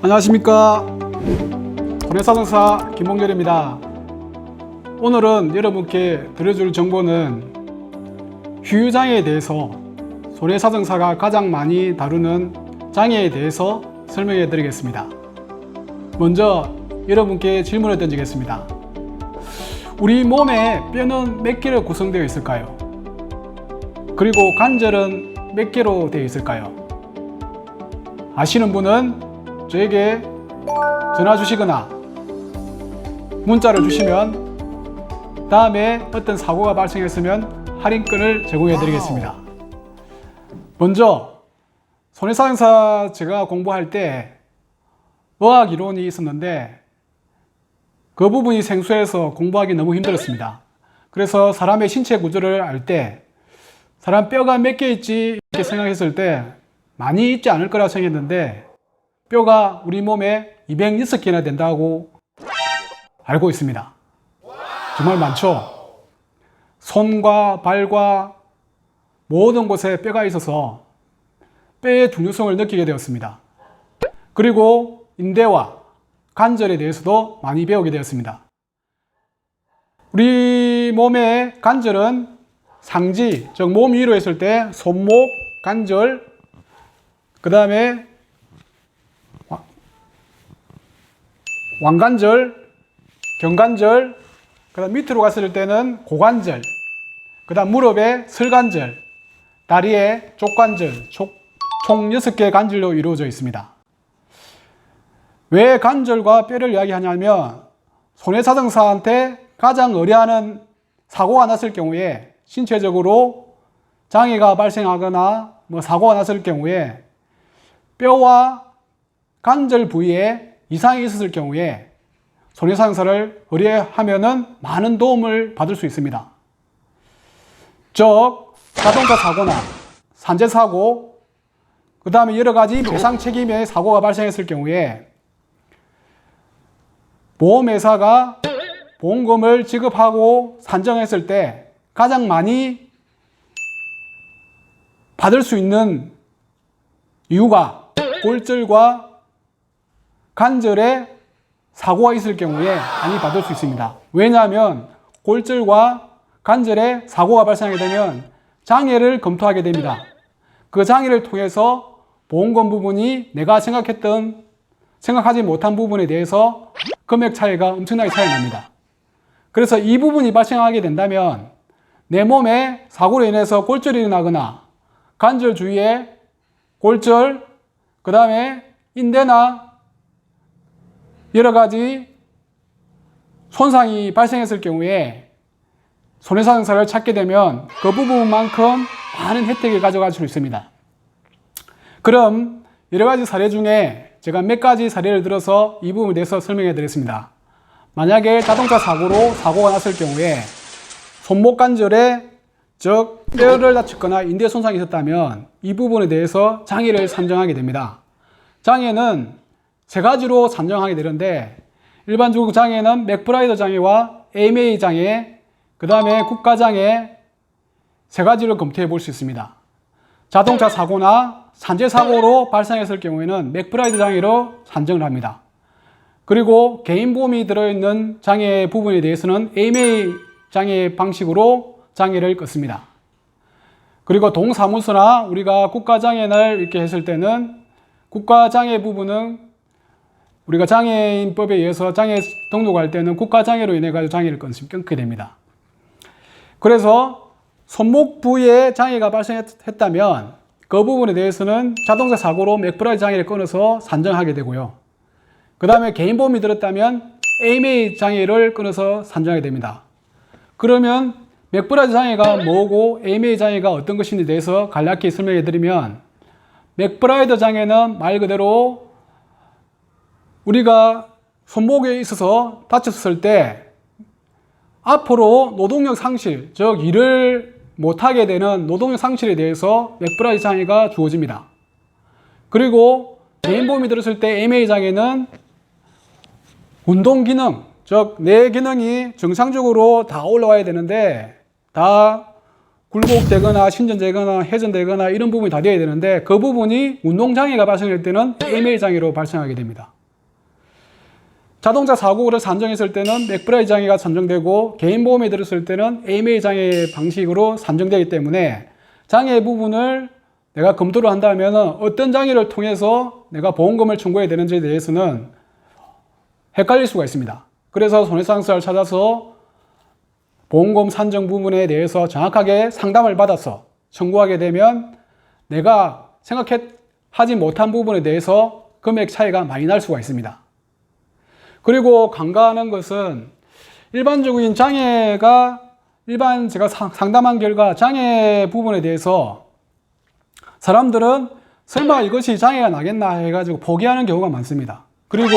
안녕하십니까, 손해사정사 김봉렬입니다. 오늘은 여러분께 드려줄 정보는 휴유장애에 대해서 손해사정사가 가장 많이 다루는 장애에 대해서 설명해 드리겠습니다. 먼저 여러분께 질문을 던지겠습니다. 우리 몸의 뼈는 몇 개로 구성되어 있을까요? 그리고 관절은 몇 개로 되어 있을까요? 아시는 분은 저에게 전화 주시거나 문자를 주시면 다음에 어떤 사고가 발생했으면 할인권을 제공해 드리겠습니다. 먼저 손해사정사 제가 공부할 때 어학 이론이 있었는데 그 부분이 생소해서 공부하기 너무 힘들었습니다. 그래서 사람의 신체 구조를 알 때 사람 뼈가 몇 개 있지 이렇게 생각했을 때 많이 있지 않을 거라 생각했는데 뼈가 우리 몸에 206개나 된다고 알고 있습니다. 정말 많죠? 손과 발과 모든 곳에 뼈가 있어서 뼈의 중요성을 느끼게 되었습니다. 그리고 인대와 관절에 대해서도 많이 배우게 되었습니다. 우리 몸의 관절은 상지, 즉 몸 위로 했을 때 손목, 관절, 그 다음에 왕관절, 경관절, 그 다음 밑으로 갔을 때는 고관절, 그 다음 무릎에 설관절, 다리에 족관절, 총 6개의 관절로 이루어져 있습니다. 왜 관절과 뼈를 이야기하냐면 손해사정사한테 가장 의뢰하는 사고가 났을 경우에 신체적으로 장애가 발생하거나 사고가 났을 경우에 뼈와 관절 부위에 이상이 있었을 경우에 손해사정사를 의뢰하면은 많은 도움을 받을 수 있습니다. 즉 자동차 사고나 산재 사고, 그 다음에 여러 가지 배상 책임의 사고가 발생했을 경우에 보험회사가 보험금을 지급하고 산정했을 때 가장 많이 받을 수 있는 이유가 골절과 관절에 사고가 있을 경우에 많이 받을 수 있습니다. 왜냐하면 골절과 관절에 사고가 발생하게 되면 장애를 검토하게 됩니다. 그 장애를 통해서 보험금 부분이 내가 생각하지 못한 부분에 대해서 금액 차이가 엄청나게 차이 납니다. 그래서 이 부분이 발생하게 된다면 내 몸에 사고로 인해서 골절이 나거나 관절 주위에 골절, 그 다음에 인대나 여러 가지 손상이 발생했을 경우에 손해사정사를 찾게 되면 그 부분만큼 많은 혜택을 가져갈 수 있습니다. 그럼 여러 가지 사례 중에 제가 몇 가지 사례를 들어서 이 부분에 대해서 설명해 드리겠습니다. 만약에 자동차 사고로 사고가 났을 경우에 손목 관절에 즉 뼈를 다쳤거나 인대 손상이 있었다면 이 부분에 대해서 장애를 산정하게 됩니다. 장애는 세 가지로 산정하게 되는데 일반적으로 장애는 맥브라이더 장애와 AMA 장애, 그 다음에 국가장애 세 가지를 검토해 볼 수 있습니다. 자동차 사고나 산재 사고로 발생했을 경우에는 맥브라이더 장애로 산정을 합니다. 그리고 개인보험이 들어있는 장애 부분에 대해서는 AMA 장애 방식으로 장애를 끊습니다. 그리고 동사무소나 우리가 국가장애를 이렇게 했을 때는 국가장애 부분은 우리가 장애인법에 의해서 장애 등록할 때는 국가장애로 인해 가지고 장애를 끊게 됩니다. 그래서 손목 부위에 장애가 발생했다면 그 부분에 대해서는 자동차 사고로 맥브라이더 장애를 끊어서 산정하게 되고요. 그 다음에 개인보험이 들었다면 AMA 장애를 끊어서 산정하게 됩니다. 그러면 맥브라이더 장애가 뭐고 AMA 장애가 어떤 것인지에 대해서 간략히 설명해 드리면 맥브라이더 장애는 말 그대로 우리가 손목에 있어서 다쳤을 때 앞으로 노동력 상실, 즉 일을 못하게 되는 노동력 상실에 대해서 맥브라이더 장애가 주어집니다. 그리고 개인보험이 들었을 때 AMA 장애는 운동 기능, 즉 내 기능이 정상적으로 다 올라와야 되는데 다 굴곡되거나 신전되거나 회전되거나 이런 부분이 다 되어야 되는데 그 부분이 운동장애가 발생할 때는 AMA 장애로 발생하게 됩니다. 자동차 사고를 산정했을 때는 맥브라이 장애가 산정되고 개인보험에 들었을 때는 AMA 장애 방식으로 산정되기 때문에 장애 부분을 내가 검토를 한다면 어떤 장애를 통해서 내가 보험금을 청구해야 되는지에 대해서는 헷갈릴 수가 있습니다. 그래서 손해상사를 찾아서 보험금 산정 부분에 대해서 정확하게 상담을 받아서 청구하게 되면 내가 생각하지 못한 부분에 대해서 금액 차이가 많이 날 수가 있습니다. 그리고 간과하는 것은 일반적인 장애가 제가 상담한 결과 장애 부분에 대해서 사람들은 설마 이것이 장애가 나겠나 해가지고 포기하는 경우가 많습니다. 그리고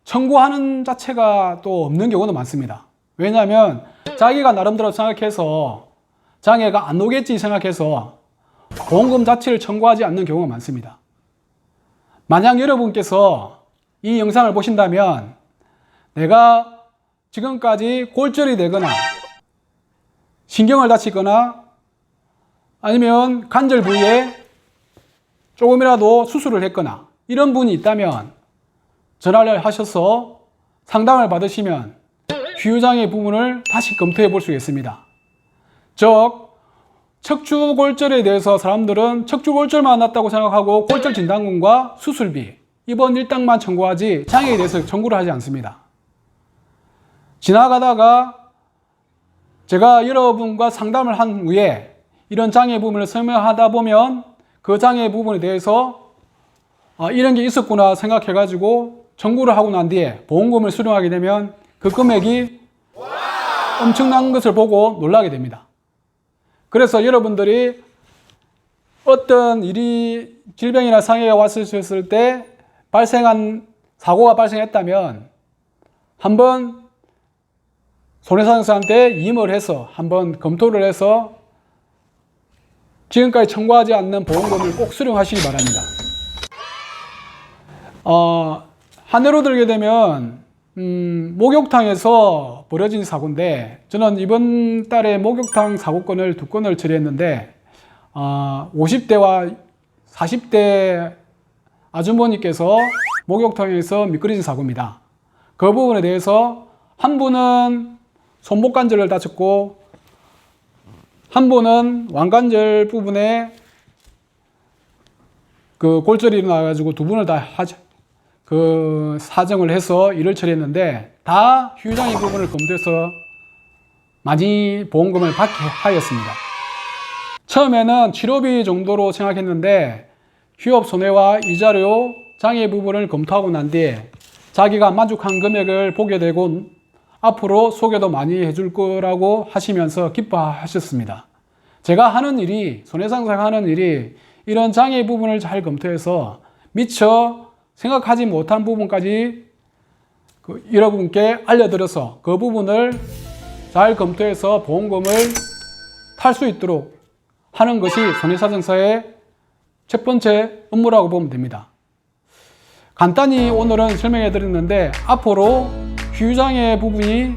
청구하는 자체가 또 없는 경우도 많습니다. 왜냐하면 자기가 나름대로 생각해서 장애가 안 오겠지 생각해서 보험금 자체를 청구하지 않는 경우가 많습니다. 만약 여러분께서 이 영상을 보신다면 내가 지금까지 골절이 되거나 신경을 다치거나 아니면 관절 부위에 조금이라도 수술을 했거나 이런 분이 있다면 전화를 하셔서 상담을 받으시면 휴유장애 부분을 다시 검토해 볼 수 있습니다. 즉 척추골절에 대해서 사람들은 척추골절만 났다고 생각하고 골절 진단금과 수술비, 입원 일당만 청구하지 장애에 대해서 청구를 하지 않습니다. 지나가다가 제가 여러분과 상담을 한 후에 이런 장애 부분을 설명하다 보면 그 장애 부분에 대해서 이런 게 있었구나 생각해 가지고 청구를 하고 난 뒤에 보험금을 수령하게 되면 그 금액이 엄청난 것을 보고 놀라게 됩니다. 그래서 여러분들이 어떤 일이 질병이나 장애가 왔을 때 발생한 사고가 발생했다면 한번 손해상사한테 임을 해서 한번 검토를 해서 지금까지 청구하지 않는 보험금을 꼭 수령하시기 바랍니다. 한 해로 들게 되면 목욕탕에서 벌어진 사고인데 저는 이번 달에 목욕탕 사고건을 2건을 처리했는데 50대와 40대 아주머니께서 목욕탕에서 미끄러진 사고입니다. 그 부분에 대해서 한 분은 손목 관절을 다쳤고 한 분은 왕관절 부분에 그 골절이 일어나가지고 두 분을 다 사정을 해서 일을 처리했는데 다 휴유장애 부분을 검토해서 많이 보험금을 받게 하였습니다. 처음에는 치료비 정도로 생각했는데 휴업 손해와 이자료 장애 부분을 검토하고 난 뒤에 자기가 만족한 금액을 보게 되고 앞으로 소개도 많이 해줄 거라고 하시면서 기뻐하셨습니다. 제가 하는 일이, 손해상사가 하는 일이 이런 장애 부분을 잘 검토해서 미처 생각하지 못한 부분까지 여러분께 알려드려서 그 부분을 잘 검토해서 보험금을 탈 수 있도록 하는 것이 손해사정사의 첫 번째 업무라고 보면 됩니다. 간단히 오늘은 설명해 드렸는데 앞으로 휴유장애 부분이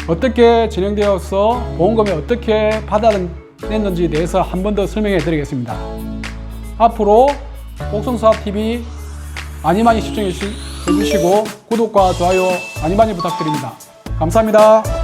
어떻게 진행되어서 보험금을 어떻게 받아냈는지에 대해서 한 번 더 설명해 드리겠습니다. 앞으로 옥성사업TV 많이 시청해 주시고 구독과 좋아요 많이 부탁드립니다. 감사합니다.